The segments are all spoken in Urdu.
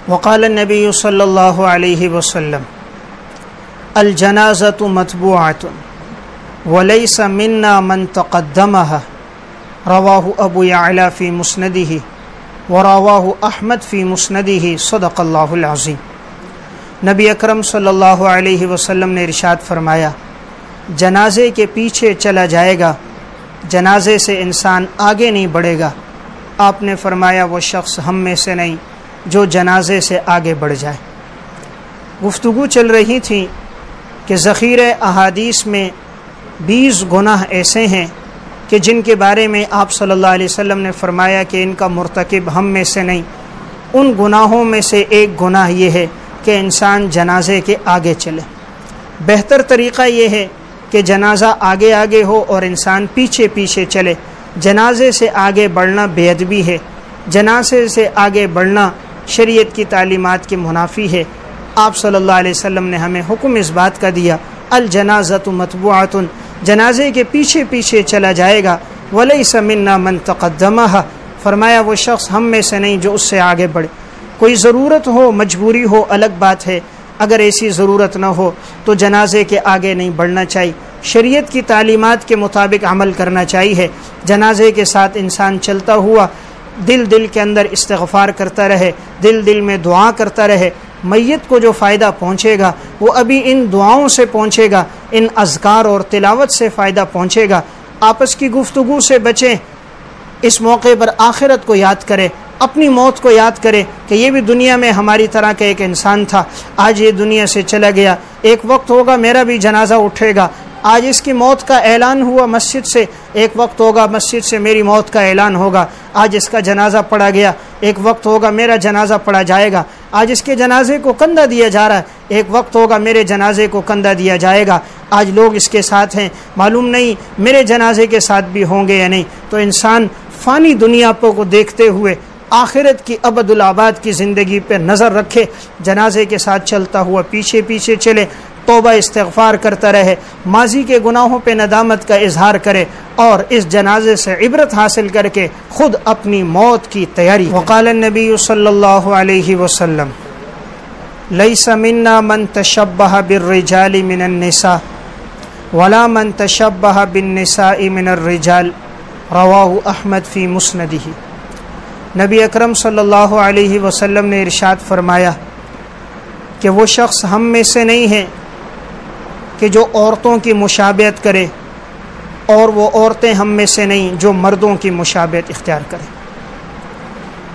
وقال النبی صلی اللہ علیہ وسلم الجنازۃ متبوعۃ ولیس منا من تقدمها رواہ ابو یعلا فی مسندہ وراواہ احمد فی مسندہ صدق اللہ العظیم۔ نبی اکرم صلی اللہ علیہ وسلم نے ارشاد فرمایا جنازے کے پیچھے چلا جائے گا، جنازے سے انسان آگے نہیں بڑھے گا۔ آپ نے فرمایا وہ شخص ہم میں سے نہیں جو جنازے سے آگے بڑھ جائے۔ گفتگو چل رہی تھی کہ ذخیرہ احادیث میں 20 گناہ ایسے ہیں کہ جن کے بارے میں آپ صلی اللہ علیہ وسلم نے فرمایا کہ ان کا مرتکب ہم میں سے نہیں۔ ان گناہوں میں سے ایک گناہ یہ ہے کہ انسان جنازے کے آگے چلے۔ بہتر طریقہ یہ ہے کہ جنازہ آگے آگے ہو اور انسان پیچھے پیچھے چلے۔ جنازے سے آگے بڑھنا بے ادبی ہے، جنازے سے آگے بڑھنا شریعت کی تعلیمات کے منافی ہے۔ آپ صلی اللہ علیہ وسلم نے ہمیں حکم اس بات کا دیا الجنازۃ متبوعۃ، جنازے کے پیچھے پیچھے چلا جائے گا، ولیس منا من تقدمها، فرمایا وہ شخص ہم میں سے نہیں جو اس سے آگے بڑھے۔ کوئی ضرورت ہو، مجبوری ہو، الگ بات ہے، اگر ایسی ضرورت نہ ہو تو جنازے کے آگے نہیں بڑھنا چاہیے، شریعت کی تعلیمات کے مطابق عمل کرنا چاہیے۔ جنازے کے ساتھ انسان چلتا ہوا دل کے اندر استغفار کرتا رہے، دل میں دعا کرتا رہے۔ میت کو جو فائدہ پہنچے گا وہ ابھی ان دعاؤں سے پہنچے گا، ان اذکار اور تلاوت سے فائدہ پہنچے گا۔ آپس کی گفتگو سے بچیں، اس موقع پر آخرت کو یاد کرے، اپنی موت کو یاد کرے کہ یہ بھی دنیا میں ہماری طرح کا ایک انسان تھا، آج یہ دنیا سے چلا گیا، ایک وقت ہوگا میرا بھی جنازہ اٹھے گا۔ آج اس کی موت کا اعلان ہوا مسجد سے، ایک وقت ہوگا مسجد سے میری موت کا اعلان ہوگا۔ آج اس کا جنازہ پڑھا گیا، ایک وقت ہوگا میرا جنازہ پڑھا جائے گا۔ آج اس کے جنازے کو کندھا دیا جا رہا ہے، ایک وقت ہوگا میرے جنازے کو کندھا دیا جائے گا۔ آج لوگ اس کے ساتھ ہیں، معلوم نہیں میرے جنازے کے ساتھ بھی ہوں گے یا نہیں۔ تو انسان فانی دنیا کو دیکھتے ہوئے آخرت کی ابد الآباد کی زندگی پہ نظر رکھے، جنازے کے ساتھ چلتا ہوا پیچھے پیچھے چلے، توبہ استغفار کرتا رہے، ماضی کے گناہوں پہ ندامت کا اظہار کرے اور اس جنازے سے عبرت حاصل کر کے خود اپنی موت کی تیاری۔ وقال النبی صلی اللہ علیہ وسلم لیس منا من تشبہ بالرجال من النساء ولا من تشبہ بالنساء من الرجال، رواہ احمد فی مسندہ۔ نبی اکرم صلی اللہ علیہ وسلم نے ارشاد فرمایا کہ وہ شخص ہم میں سے نہیں ہے کہ جو عورتوں کی مشابہت کرے، اور وہ عورتیں ہم میں سے نہیں جو مردوں کی مشابہت اختیار کریں۔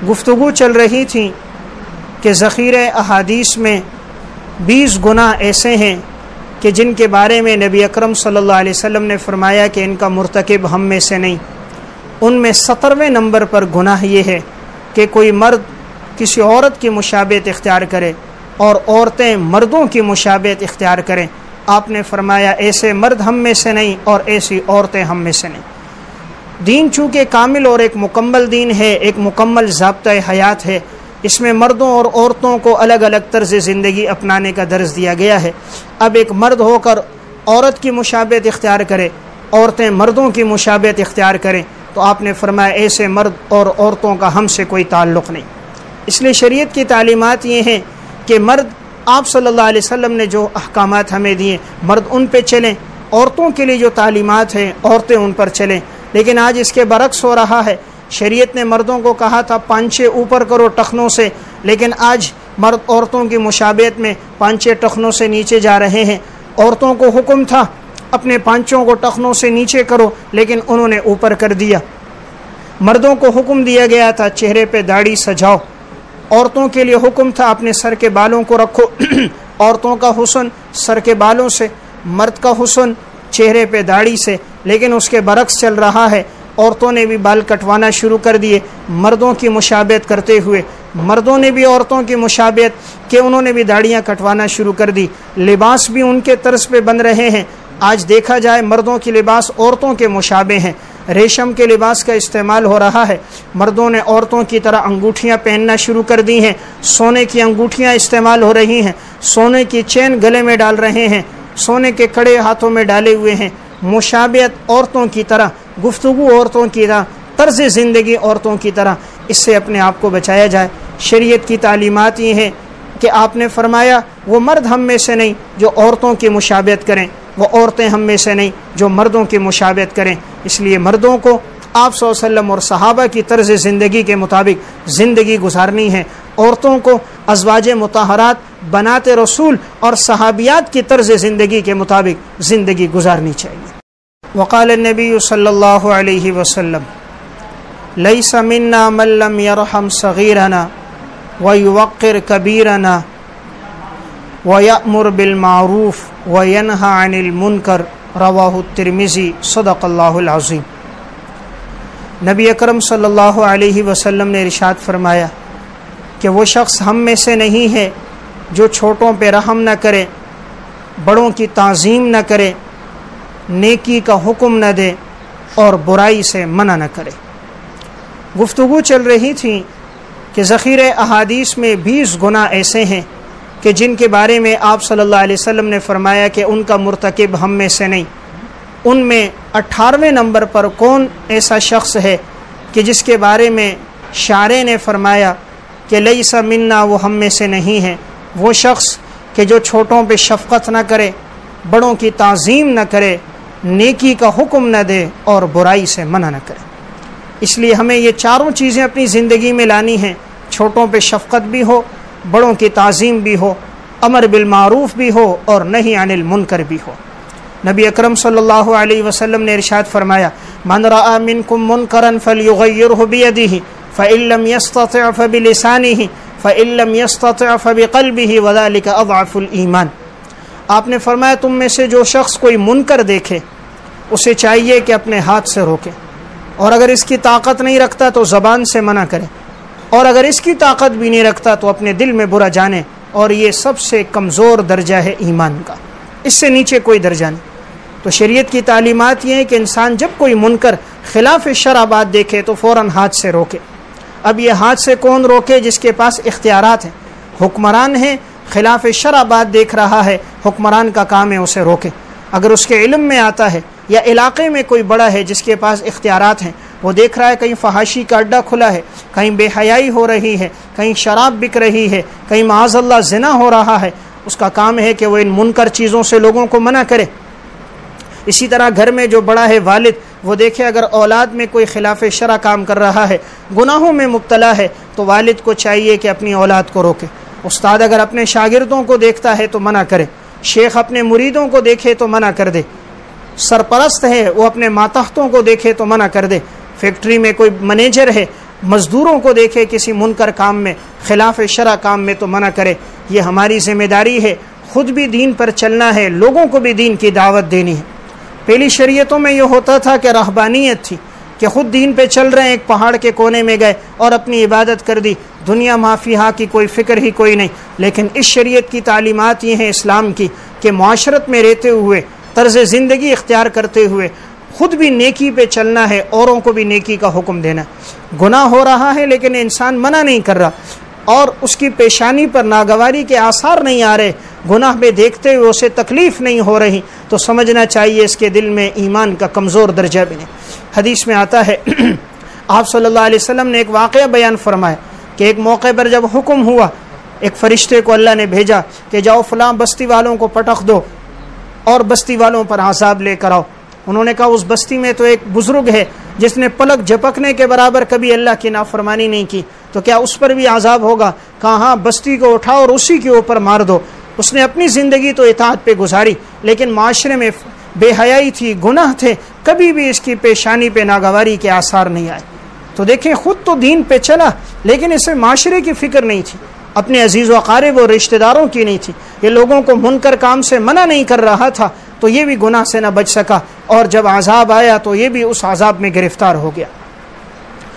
گفتگو چل رہی تھی کہ ذخیرہ احادیث میں 20 گناہ ایسے ہیں کہ جن کے بارے میں نبی اکرم صلی اللہ علیہ وسلم نے فرمایا کہ ان کا مرتکب ہم میں سے نہیں۔ ان میں 17ویں نمبر پر گناہ یہ ہے کہ کوئی مرد کسی عورت کی مشابہت اختیار کرے اور عورتیں مردوں کی مشابہت اختیار کریں۔ آپ نے فرمایا ایسے مرد ہم میں سے نہیں اور ایسی عورتیں ہم میں سے نہیں۔ دین چونکہ کامل اور ایک مکمل دین ہے، ایک مکمل ضابطۂ حیات ہے، اس میں مردوں اور عورتوں کو الگ الگ طرز زندگی اپنانے کا درس دیا گیا ہے۔ اب ایک مرد ہو کر عورت کی مشابہت اختیار کرے، عورتیں مردوں کی مشابہت اختیار کریں، تو آپ نے فرمایا ایسے مرد اور عورتوں کا ہم سے کوئی تعلق نہیں۔ اس لیے شریعت کی تعلیمات یہ ہیں کہ مرد، آپ صلی اللہ علیہ وسلم نے جو احکامات ہمیں دیے مرد ان پہ چلیں، عورتوں کے لیے جو تعلیمات ہیں عورتیں ان پر چلیں۔ لیکن آج اس کے برعکس ہو رہا ہے، شریعت نے مردوں کو کہا تھا پانچے اوپر کرو ٹخنوں سے، لیکن آج مرد عورتوں کی مشابہت میں پانچے ٹخنوں سے نیچے جا رہے ہیں۔ عورتوں کو حکم تھا اپنے پانچوں کو ٹخنوں سے نیچے کرو، لیکن انہوں نے اوپر کر دیا۔ مردوں کو حکم دیا گیا تھا چہرے پہ داڑھی سجاؤ، عورتوں کے لیے حکم تھا اپنے سر کے بالوں کو رکھو۔ عورتوں کا حسن سر کے بالوں سے، مرد کا حسن چہرے پہ داڑھی سے، لیکن اس کے برعکس چل رہا ہے، عورتوں نے بھی بال کٹوانا شروع کر دیے مردوں کی مشابہت کرتے ہوئے، مردوں نے بھی عورتوں کی مشابہت کہ انہوں نے بھی داڑیاں کٹوانا شروع کر دی، لباس بھی ان کے طرز پہ بن رہے ہیں۔ آج دیکھا جائے مردوں کے لباس عورتوں کے مشابہ ہیں، ریشم کے لباس کا استعمال ہو رہا ہے، مردوں نے عورتوں کی طرح انگوٹھیاں پہننا شروع کر دی ہیں، سونے کی انگوٹھیاں استعمال ہو رہی ہیں، سونے کی چین گلے میں ڈال رہے ہیں، سونے کے کڑے ہاتھوں میں ڈالے ہوئے ہیں، مشابہت عورتوں کی طرح، گفتگو عورتوں کی طرح، طرز زندگی عورتوں کی طرح۔ اس سے اپنے آپ کو بچایا جائے۔ شریعت کی تعلیمات یہ ہیں کہ آپ نے فرمایا وہ مرد ہم میں سے نہیں جو عورتوں کی مشابہت کریں، وہ عورتیں ہم میں سے نہیں جو مردوں کی مشابہت کریں۔ اس لیے مردوں کو آپ صلی اللہ علیہ وسلم اور صحابہ کی طرز زندگی کے مطابق زندگی گزارنی ہے، عورتوں کو ازواج مطہرات بنات رسول اور صحابیات کی طرز زندگی کے مطابق زندگی گزارنی چاہیے۔ وقال النبی صلی اللہ علیہ وسلم لیس منا من لم یرحم صغیرنا ویوقر کبیرنا ویأمر بالمعروف وینہی عن المنکر، رواہ الترمذی، صدق اللہ العظیم۔ نبی اکرم صلی اللہ علیہ وسلم نے ارشاد فرمایا کہ وہ شخص ہم میں سے نہیں ہے جو چھوٹوں پہ رحم نہ کرے، بڑوں کی تعظیم نہ کرے، نیکی کا حکم نہ دے اور برائی سے منع نہ کرے۔ گفتگو چل رہی تھی کہ ذخیرہ احادیث میں 20 گناہ ایسے ہیں کہ جن کے بارے میں آپ صلی اللہ علیہ وسلم نے فرمایا کہ ان کا مرتکب ہم میں سے نہیں۔ ان میں 18ویں نمبر پر کون ایسا شخص ہے کہ جس کے بارے میں شارع نے فرمایا کہ لیس منا، وہ ہم میں سے نہیں ہے، وہ شخص کہ جو چھوٹوں پہ شفقت نہ کرے، بڑوں کی تعظیم نہ کرے، نیکی کا حکم نہ دے اور برائی سے منع نہ کرے۔ اس لیے ہمیں یہ چاروں چیزیں اپنی زندگی میں لانی ہیں، چھوٹوں پہ شفقت بھی ہو، بڑوں کی تعظیم بھی ہو، امر بالمعروف بھی ہو اور نہی عن المنکر بھی ہو۔ نبی اکرم صلی اللہ علیہ وسلم نے ارشاد فرمایا من رأى منکم منکرا فلیغیرہ بیدہ فإن لم يستطع فبلسانہ فإن لم يستطع فبقلبہ وذلک اضعف الایمان۔ آپ نے فرمایا تم میں سے جو شخص کوئی منکر دیکھے اسے چاہیے کہ اپنے ہاتھ سے روکے، اور اگر اس کی طاقت نہیں رکھتا تو زبان سے منع کرے، اور اگر اس کی طاقت بھی نہیں رکھتا تو اپنے دل میں برا جانے، اور یہ سب سے کمزور درجہ ہے ایمان کا، اس سے نیچے کوئی درجہ نہیں۔ تو شریعت کی تعلیمات یہ ہیں کہ انسان جب کوئی منکر خلاف شرع بات دیکھے تو فوراً ہاتھ سے روکے۔ اب یہ ہاتھ سے کون روکے؟ جس کے پاس اختیارات ہیں، حکمران ہے، خلاف شرع بات دیکھ رہا ہے، حکمران کا کام ہے اسے روکے۔ اگر اس کے علم میں آتا ہے یا علاقے میں کوئی بڑا ہے جس کے پاس اختیارات ہیں، وہ دیکھ رہا ہے کہیں فحاشی کا اڈہ کھلا ہے، کہیں بے حیائی ہو رہی ہے، کہیں شراب بک رہی ہے، کہیں معاذ اللہ زنا ہو رہا ہے، اس کا کام ہے کہ وہ ان منکر چیزوں سے لوگوں کو منع کرے۔ اسی طرح گھر میں جو بڑا ہے والد، وہ دیکھے اگر اولاد میں کوئی خلاف شرع کام کر رہا ہے، گناہوں میں مبتلا ہے، تو والد کو چاہیے کہ اپنی اولاد کو روکے۔ استاد اگر اپنے شاگردوں کو دیکھتا ہے تو منع کرے، شیخ اپنے مریدوں کو دیکھے تو منع کر دے، سرپرست ہے وہ اپنے ماتحتوں کو دیکھے تو منع کر دے، فیکٹری میں کوئی منیجر ہے مزدوروں کو دیکھے کسی منکر کام میں، خلاف شرع کام میں تو منع کرے۔ یہ ہماری ذمہ داری ہے، خود بھی دین پر چلنا ہے، لوگوں کو بھی دین کی دعوت دینی ہے۔ پہلی شریعتوں میں یہ ہوتا تھا کہ رہبانیت تھی کہ خود دین پہ چل رہے ہیں، ایک پہاڑ کے کونے میں گئے اور اپنی عبادت کر دی، دنیا مافیہا کی کوئی فکر ہی کوئی نہیں۔ لیکن اس شریعت کی تعلیمات یہ ہیں اسلام کی کہ معاشرت میں رہتے ہوئے، طرز زندگی اختیار کرتے ہوئے خود بھی نیکی پہ چلنا ہے، اوروں کو بھی نیکی کا حکم دینا ہے۔ گناہ ہو رہا ہے لیکن انسان منع نہیں کر رہا اور اس کی پیشانی پر ناگواری کے آثار نہیں آ رہے، گناہ میں دیکھتے ہوئے اسے تکلیف نہیں ہو رہی، تو سمجھنا چاہیے اس کے دل میں ایمان کا کمزور درجہ بھی نہیں۔ حدیث میں آتا ہے آپ صلی اللہ علیہ وسلم نے ایک واقعہ بیان فرمایا کہ ایک موقع پر جب حکم ہوا، ایک فرشتے کو اللہ نے بھیجا کہ جاؤ فلاں بستی والوں کو پٹخ دو اور بستی والوں پر عذاب لے کر آؤ۔ انہوں نے کہا اس بستی میں تو ایک بزرگ ہے جس نے پلک جھپکنے کے برابر کبھی اللہ کی نافرمانی نہیں کی، تو کیا اس پر بھی عذاب ہوگا؟ کہا ہاں، بستی کو اٹھاؤ اور اسی کے اوپر مار دو۔ اس نے اپنی زندگی تو اطاعت پہ گزاری لیکن معاشرے میں بے حیائی تھی، گناہ تھے، کبھی بھی اس کی پیشانی پہ ناگواری کے آثار نہیں آئے۔ تو دیکھیں خود تو دین پہ چلا لیکن اسے معاشرے کی فکر نہیں تھی، اپنے عزیز و اقارب و رشتہ داروں کی نہیں تھی، یہ لوگوں کو منکر کام سے منع نہیں کر رہا تھا، تو یہ بھی گناہ سے نہ بچ سکا، اور جب عذاب آیا تو یہ بھی اس عذاب میں گرفتار ہو گیا۔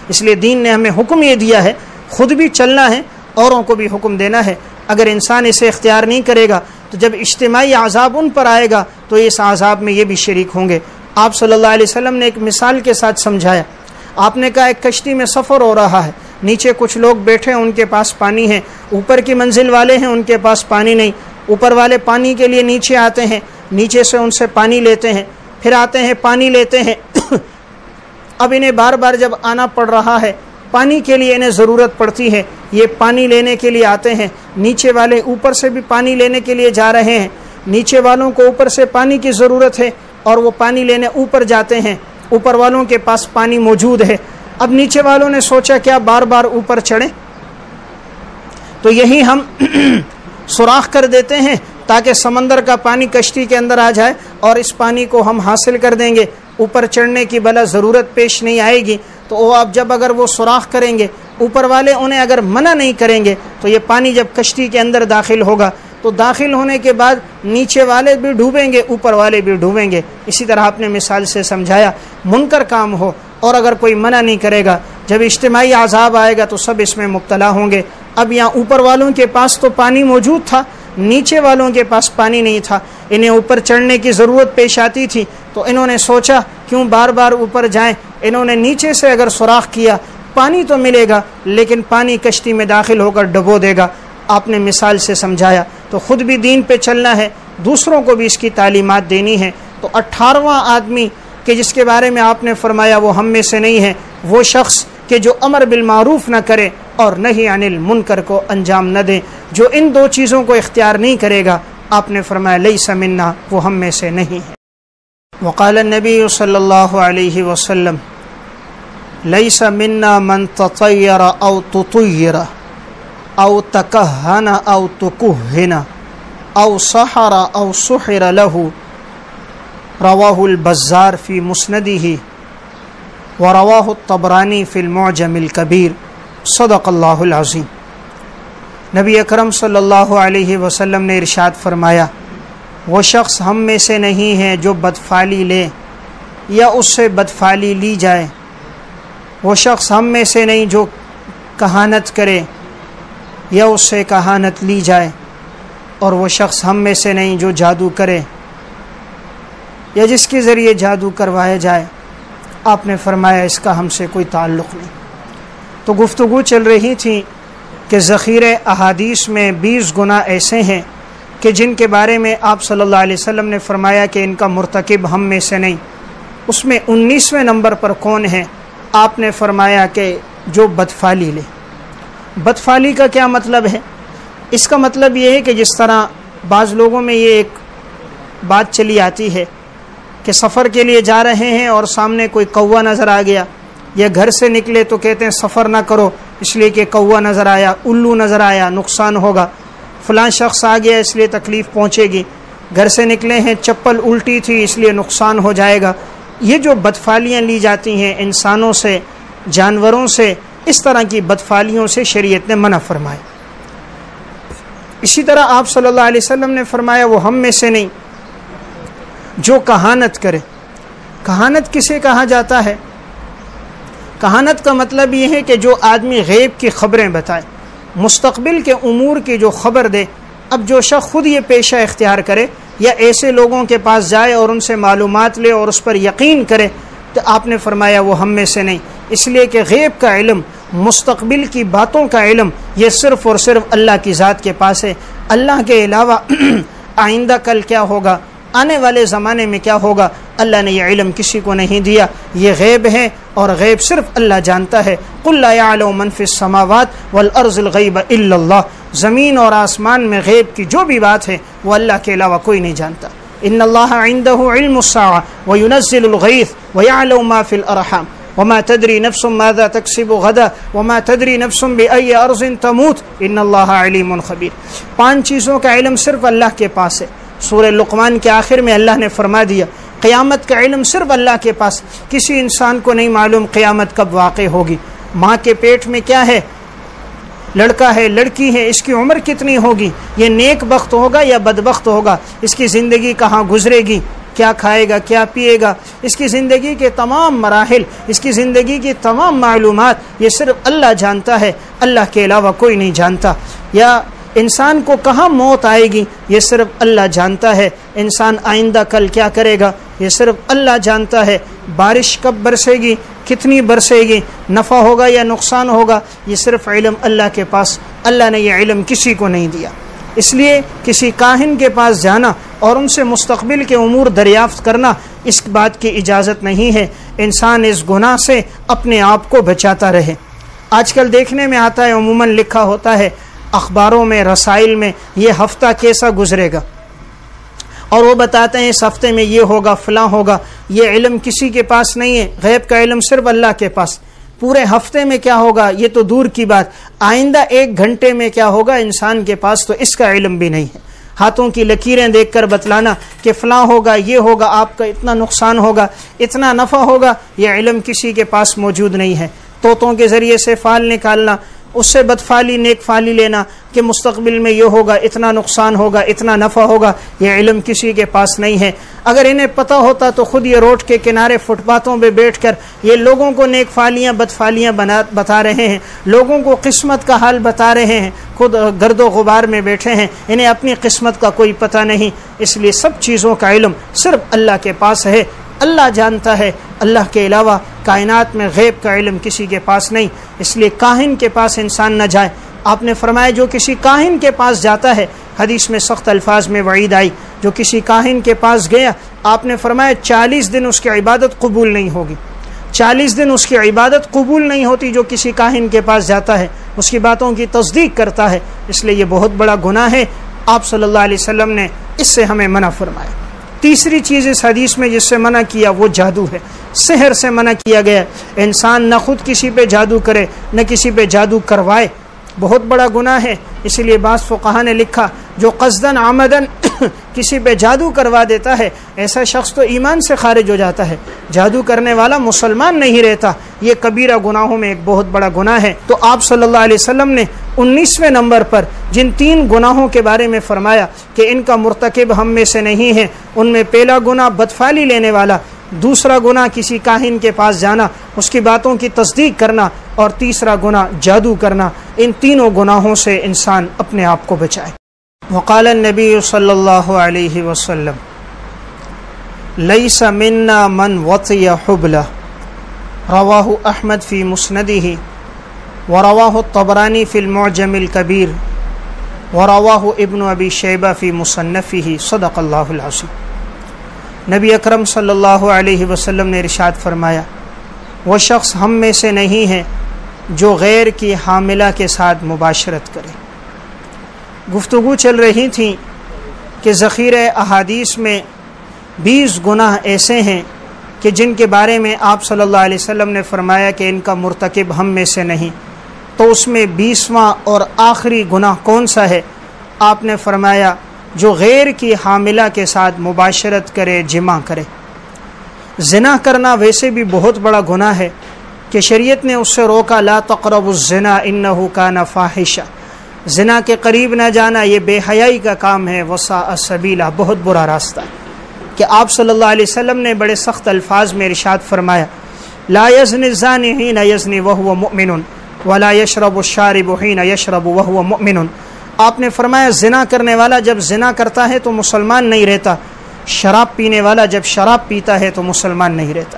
اس لیے دین نے ہمیں حکم یہ دیا ہے، خود بھی چلنا ہے، اوروں کو بھی حکم دینا ہے۔ اگر انسان اسے اختیار نہیں کرے گا تو جب اجتماعی عذاب ان پر آئے گا تو اس عذاب میں یہ بھی شریک ہوں گے۔ آپ صلی اللہ علیہ وسلم نے ایک مثال کے ساتھ سمجھایا۔ آپ نے کہا ایک کشتی میں سفر ہو رہا ہے، نیچے کچھ لوگ بیٹھے ہیں، ان کے پاس پانی ہے، اوپر کی منزل والے ہیں، ان کے پاس پانی نہیں، اوپر والے پانی کے لیے نیچے آتے ہیں، نیچے سے ان سے پانی لیتے ہیں، پھر آتے ہیں پانی لیتے ہیں۔ اب انہیں بار بار جب آنا پڑ رہا ہے، پانی کے لیے انہیں ضرورت پڑتی ہے، یہ پانی لینے کے لیے آتے ہیں، نیچے والے اوپر سے بھی پانی لینے کے لیے جا رہے ہیں، نیچے والوں کو اوپر سے پانی کی ضرورت ہے اور وہ پانی لینے اوپر جاتے ہیں، اوپر والوں کے پاس پانی موجود ہے۔ اب نیچے والوں نے سوچا کیا بار بار اوپر چڑھیں، تو یہی ہم سوراخ کر دیتے ہیں تاکہ سمندر کا پانی کشتی کے اندر آ جائے اور اس پانی کو ہم حاصل کر دیں گے، اوپر چڑھنے کی بلا ضرورت پیش نہیں آئے گی۔ تو وہ اب جب اگر وہ سوراخ کریں گے، اوپر والے انہیں اگر منع نہیں کریں گے تو یہ پانی جب کشتی کے اندر داخل ہوگا تو داخل ہونے کے بعد نیچے والے بھی ڈوبیں گے، اوپر والے بھی ڈوبیں گے۔ اسی طرح آپ نے مثال سے سمجھایا، منکر کام ہو اور اگر کوئی منع نہیں کرے گا، جب اجتماعی عذاب آئے گا تو سب اس میں مبتلا ہوں گے۔ اب یہاں اوپر والوں کے پاس تو پانی موجود تھا، نیچے والوں کے پاس پانی نہیں تھا، انہیں اوپر چڑھنے کی ضرورت پیش آتی تھی، تو انہوں نے سوچا کیوں بار بار اوپر جائیں، انہوں نے نیچے سے اگر سوراخ کیا پانی تو ملے گا لیکن پانی کشتی میں داخل ہو کر ڈبو دے گا۔ آپ نے مثال سے سمجھایا، تو خود بھی دین پہ چلنا ہے، دوسروں کو بھی اس کی تعلیمات دینی ہے۔ تو 18واں آدمی کہ جس کے بارے میں آپ نے فرمایا وہ ہم میں سے نہیں ہے، وہ شخص کہ جو امر بالمعروف نہ کرے اور نہی عن المنکر کو انجام نہ دے، جو ان دو چیزوں کو اختیار نہیں کرے گا، آپ نے فرمایا لیس منا، وہ ہم میں سے نہیں ہے۔ وقال النبی صلی اللہ علیہ وسلم لیس منا من تطیر او تطیر او تکہن او تکہن او سحر او سحر له، رواہ البزار فی مسندہ ورواہ الطبرانی فی المعجم الکبیر، صدق اللہ العظیم۔ نبی اکرم صلی اللہ علیہ وسلم نے ارشاد فرمایا، وہ شخص ہم میں سے نہیں ہے جو بدفعلی لے یا اس سے بدفعلی لی جائے، وہ شخص ہم میں سے نہیں جو کہانت کرے یا اس سے کہانت لی جائے، اور وہ شخص ہم میں سے نہیں جو جادو کرے یا جس کے ذریعے جادو کروایا جائے۔ آپ نے فرمایا اس کا ہم سے کوئی تعلق نہیں۔ تو گفتگو چل رہی تھی کہ ذخیرہ احادیث میں 20 گناہ ایسے ہیں کہ جن کے بارے میں آپ صلی اللہ علیہ وسلم نے فرمایا کہ ان کا مرتکب ہم میں سے نہیں۔ اس میں 19ویں نمبر پر کون ہے؟ آپ نے فرمایا کہ جو بدفعلی لے۔ بدفعلی کا کیا مطلب ہے؟ اس کا مطلب یہ ہے کہ جس طرح بعض لوگوں میں یہ ایک بات چلی آتی ہے کہ سفر کے لیے جا رہے ہیں اور سامنے کوئی کوہ نظر آ گیا، یا گھر سے نکلے تو کہتے ہیں سفر نہ کرو اس لیے کہ کوہ نظر آیا، الو نظر آیا، نقصان ہوگا، فلاں شخص آ گیا اس لیے تکلیف پہنچے گی، گھر سے نکلے ہیں چپل الٹی تھی اس لیے نقصان ہو جائے گا۔ یہ جو بدفعلیاں لی جاتی ہیں انسانوں سے، جانوروں سے، اس طرح کی بدفعلیوں سے شریعت نے منع فرمایا۔ اسی طرح آپ صلی اللہ علیہ وسلم نے فرمایا وہ ہم میں سے نہیں جو کہانت کرے۔ کہانت کسے کہا جاتا ہے؟ کہانت کا مطلب یہ ہے کہ جو آدمی غیب کی خبریں بتائے، مستقبل کے امور کی جو خبر دے۔ اب جو شخص خود یہ پیشہ اختیار کرے یا ایسے لوگوں کے پاس جائے اور ان سے معلومات لے اور اس پر یقین کرے، تو آپ نے فرمایا وہ ہم میں سے نہیں، اس لیے کہ غیب کا علم، مستقبل کی باتوں کا علم، یہ صرف اور صرف اللہ کی ذات کے پاس ہے۔ اللہ کے علاوہ آئندہ کل کیا ہوگا، آنے والے زمانے میں کیا ہوگا، اللہ نے یہ علم کسی کو نہیں دیا، یہ غیب ہے اور غیب صرف اللہ جانتا ہے۔ قل لا يعلم من في السماوات والارض الغیب الا اللہ، زمین اور آسمان میں غیب کی جو بھی بات ہے وہ اللہ کے علاوہ کوئی نہیں جانتا۔ ان اللہ عنده علم الساعة وينزل الغیث ويعلم ما في الارحام وما تدری نفس ماذا تکسب غدا وما تدری نفس بأي ارض تموت ان اللہ علیم خبیر۔ 5 چیزوں کا علم صرف اللہ کے پاس ہے۔ سورہ لقمان کے آخر میں اللہ نے فرما دیا قیامت کا علم صرف اللہ کے پاس، کسی انسان کو نہیں معلوم قیامت کب واقع ہوگی۔ ماں کے پیٹ میں کیا ہے، لڑکا ہے لڑکی ہے، اس کی عمر کتنی ہوگی، یہ نیک بخت ہوگا یا بدبخت ہوگا، اس کی زندگی کہاں گزرے گی، کیا کھائے گا کیا پیے گا، اس کی زندگی کے تمام مراحل، اس کی زندگی کی تمام معلومات یہ صرف اللہ جانتا ہے، اللہ کے علاوہ کوئی نہیں جانتا۔ یا انسان کو کہاں موت آئے گی یہ صرف اللہ جانتا ہے، انسان آئندہ کل کیا کرے گا یہ صرف اللہ جانتا ہے، بارش کب برسے گی، کتنی برسے گی، نفع ہوگا یا نقصان ہوگا، یہ صرف علم اللہ کے پاس، اللہ نے یہ علم کسی کو نہیں دیا۔ اس لیے کسی کاہن کے پاس جانا اور ان سے مستقبل کے امور دریافت کرنا، اس بات کی اجازت نہیں ہے۔ انسان اس گناہ سے اپنے آپ کو بچاتا رہے۔ آج کل دیکھنے میں آتا ہے، عموماً لکھا ہوتا ہے اخباروں میں، رسائل میں، یہ ہفتہ کیسا گزرے گا، اور وہ بتاتے ہیں اس ہفتے میں یہ ہوگا، فلاں ہوگا۔ یہ علم کسی کے پاس نہیں ہے، غیب کا علم صرف اللہ کے پاس۔ پورے ہفتے میں کیا ہوگا یہ تو دور کی بات، آئندہ 1 گھنٹے میں کیا ہوگا انسان کے پاس تو اس کا علم بھی نہیں ہے۔ ہاتھوں کی لکیریں دیکھ کر بتلانا کہ فلاں ہوگا، یہ ہوگا، آپ کا اتنا نقصان ہوگا، اتنا نفع ہوگا، یہ علم کسی کے پاس موجود نہیں ہے۔ طوطوں کے ذریعے سے فال نکالنا، اس سے بدفالی نیک فالی لینا کہ مستقبل میں یہ ہوگا، اتنا نقصان ہوگا، اتنا نفع ہوگا، یہ علم کسی کے پاس نہیں ہے۔ اگر انہیں پتہ ہوتا تو خود یہ روڈ کے کنارے فٹ پاتھوں پہ بیٹھ کر یہ لوگوں کو نیک فالیاں بدفالیاں بتا رہے ہیں، لوگوں کو قسمت کا حال بتا رہے ہیں، خود گرد و غبار میں بیٹھے ہیں، انہیں اپنی قسمت کا کوئی پتہ نہیں۔ اس لیے سب چیزوں کا علم صرف اللہ کے پاس ہے، اللہ جانتا ہے، اللہ کے علاوہ کائنات میں غیب کا علم کسی کے پاس نہیں۔ اس لیے کاہن کے پاس انسان نہ جائے۔ آپ نے فرمایا جو کسی کاہن کے پاس جاتا ہے، حدیث میں سخت الفاظ میں وعید آئی، جو کسی کاہن کے پاس گیا، آپ نے فرمایا 40 دن اس کی عبادت قبول نہیں ہوگی، 40 دن اس کی عبادت قبول نہیں ہوتی۔ جو کسی کاہن کے پاس جاتا ہے، اس کی باتوں کی تصدیق کرتا ہے، اس لیے یہ بہت بڑا گناہ ہے۔ آپ صلی اللہ علیہ وسلم نے اس سے ہمیں منع فرمایا۔ تیسری چیز اس حدیث میں جس سے منع کیا وہ جادو ہے، سحر سے منع کیا گیا۔ انسان نہ خود کسی پہ جادو کرے نہ کسی پہ جادو کروائے، بہت بڑا گناہ ہے۔ اسی لیے بعض فقہا نے لکھا جو قصدن عمدن کسی پہ جادو کروا دیتا ہے، ایسا شخص تو ایمان سے خارج ہو جاتا ہے، جادو کرنے والا مسلمان نہیں رہتا۔ یہ کبیرہ گناہوں میں ایک بہت بڑا گناہ ہے۔ تو آپ صلی اللہ علیہ وسلم نے 19ویں نمبر پر جن 3 گناہوں کے بارے میں فرمایا کہ ان کا مرتکب ہم میں سے نہیں ہے، ان میں پہلا گناہ بدفالی لینے والا، دوسرا گناہ کسی کاہن کے پاس جانا، اس کی باتوں کی تصدیق کرنا، اور تیسرا گناہ جادو کرنا۔ ان تینوں گناہوں سے انسان اپنے آپ کو بچائے۔ وقال النبی صلی اللہ علیہ وسلم لیس منا من وطی حبلہ، رواہ احمد فی مسندہ، ورواہ الطبرانی فی المعجم الکبیر، ورواہ ابن ابی شیبہ فی مصنفہ، صدق اللہ العظیم۔ نبی اکرم صلی اللہ علیہ وسلم نے ارشاد فرمایا وہ شخص ہم میں سے نہیں ہے جو غیر کی حاملہ کے ساتھ مباشرت کرے۔ گفتگو چل رہی تھی کہ ذخیرہ احادیث میں 20 گناہ ایسے ہیں کہ جن کے بارے میں آپ صلی اللہ علیہ وسلم نے فرمایا کہ ان کا مرتکب ہم میں سے نہیں۔ تو اس میں 20واں اور آخری گناہ کون سا ہے؟ آپ نے فرمایا جو غیر کی حاملہ کے ساتھ مباشرت کرے، جمع کرے۔ زنا کرنا ویسے بھی بہت بڑا گناہ ہے کہ شریعت نے اس سے روکا، لا تقربوا الزنا انہ کان فاحشہ، زنا کے قریب نہ جانا، یہ بے حیائی کا کام ہے، وساء سبیلا، بہت برا راستہ ہے۔ کہ آپ صلی اللہ علیہ وسلم نے بڑے سخت الفاظ میں ارشاد فرمایا لا یزنی الزانی حین یزنی وہو مؤمن ولا یشرب الشارب حین یشرب وہو مؤمن۔ آپ نے فرمایا زنا کرنے والا جب زنا کرتا ہے تو مسلمان نہیں رہتا، شراب پینے والا جب شراب پیتا ہے تو مسلمان نہیں رہتا۔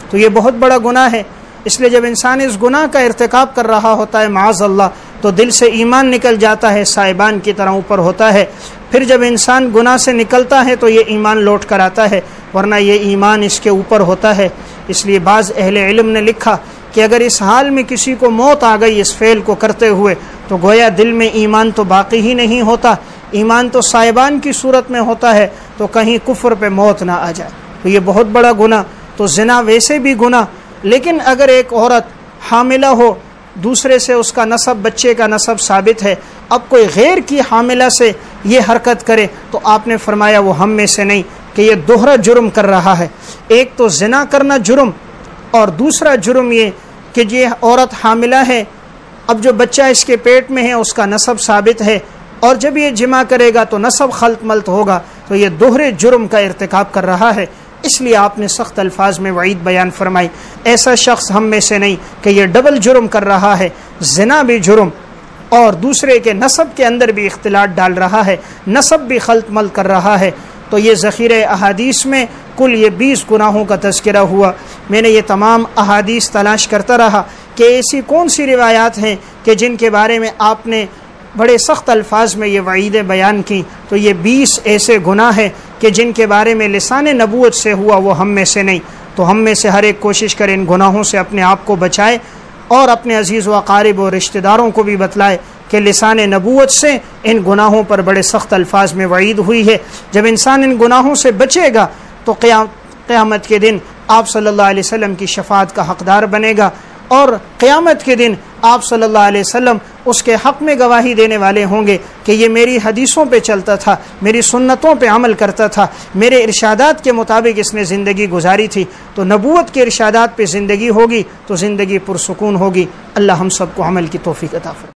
تو یہ بہت بڑا گناہ ہے۔ اس لیے جب انسان اس گناہ کا ارتکاب کر رہا ہوتا ہے معاذ اللہ تو دل سے ایمان نکل جاتا ہے، سائبان کی طرح اوپر ہوتا ہے۔ پھر جب انسان گناہ سے نکلتا ہے تو یہ ایمان لوٹ کر آتا ہے، ورنہ یہ ایمان اس کے اوپر ہوتا ہے۔ اس لیے بعض اہل علم نے لکھا کہ اگر اس حال میں کسی کو موت آ گئی اس فعل کو کرتے ہوئے تو گویا دل میں ایمان تو باقی ہی نہیں ہوتا، ایمان تو سائبان کی صورت میں ہوتا ہے، تو کہیں کفر پہ موت نہ آ جائے۔ تو یہ بہت بڑا گناہ۔ تو زنا ویسے بھی گناہ، لیکن اگر ایک عورت حاملہ ہو، دوسرے سے اس کا نسب، بچے کا نسب ثابت ہے، اب کوئی غیر کی حاملہ سے یہ حرکت کرے تو آپ نے فرمایا وہ ہم میں سے نہیں، کہ یہ دوہرا جرم کر رہا ہے۔ ایک تو زنا کرنا جرم، اور دوسرا جرم یہ کہ یہ عورت حاملہ ہے، اب جو بچہ اس کے پیٹ میں ہے اس کا نسب ثابت ہے، اور جب یہ جمع کرے گا تو نسب خلط ملط ہوگا، تو یہ دوہرے جرم کا ارتکاب کر رہا ہے۔ اس لیے آپ نے سخت الفاظ میں وعید بیان فرمائی، ایسا شخص ہم میں سے نہیں کہ یہ ڈبل جرم کر رہا ہے، زنا بھی جرم اور دوسرے کے نسب کے اندر بھی اختلاط ڈال رہا ہے، نسب بھی خلط مل کر رہا ہے۔ تو یہ ذخیرہ احادیث میں کل یہ 20 گناہوں کا تذکرہ ہوا۔ میں نے یہ تمام احادیث تلاش کرتا رہا کہ ایسی کون سی روایات ہیں کہ جن کے بارے میں آپ نے بڑے سخت الفاظ میں یہ وعیدیں بیان کی۔ تو یہ 20 ایسے گناہ ہیں کہ جن کے بارے میں لسان نبوت سے ہوا وہ ہم میں سے نہیں۔ تو ہم میں سے ہر ایک کوشش کرے ان گناہوں سے اپنے آپ کو بچائے۔ اور اپنے عزیز و اقارب و رشتہ داروں کو بھی بتلائے کہ لسان نبوت سے ان گناہوں پر بڑے سخت الفاظ میں وعید ہوئی ہے۔ جب انسان ان گناہوں سے بچے گا تو قیامت کے دن آپ صلی اللہ علیہ وسلم کی شفاعت کا حقدار بنے گا، اور قیامت کے دن آپ صلی اللہ علیہ وسلم اس کے حق میں گواہی دینے والے ہوں گے کہ یہ میری حدیثوں پہ چلتا تھا، میری سنتوں پہ عمل کرتا تھا، میرے ارشادات کے مطابق اس نے زندگی گزاری تھی۔ تو نبوت کے ارشادات پہ زندگی ہوگی تو زندگی پرسکون ہوگی۔ اللہ ہم سب کو عمل کی توفیق عطا فرمائے۔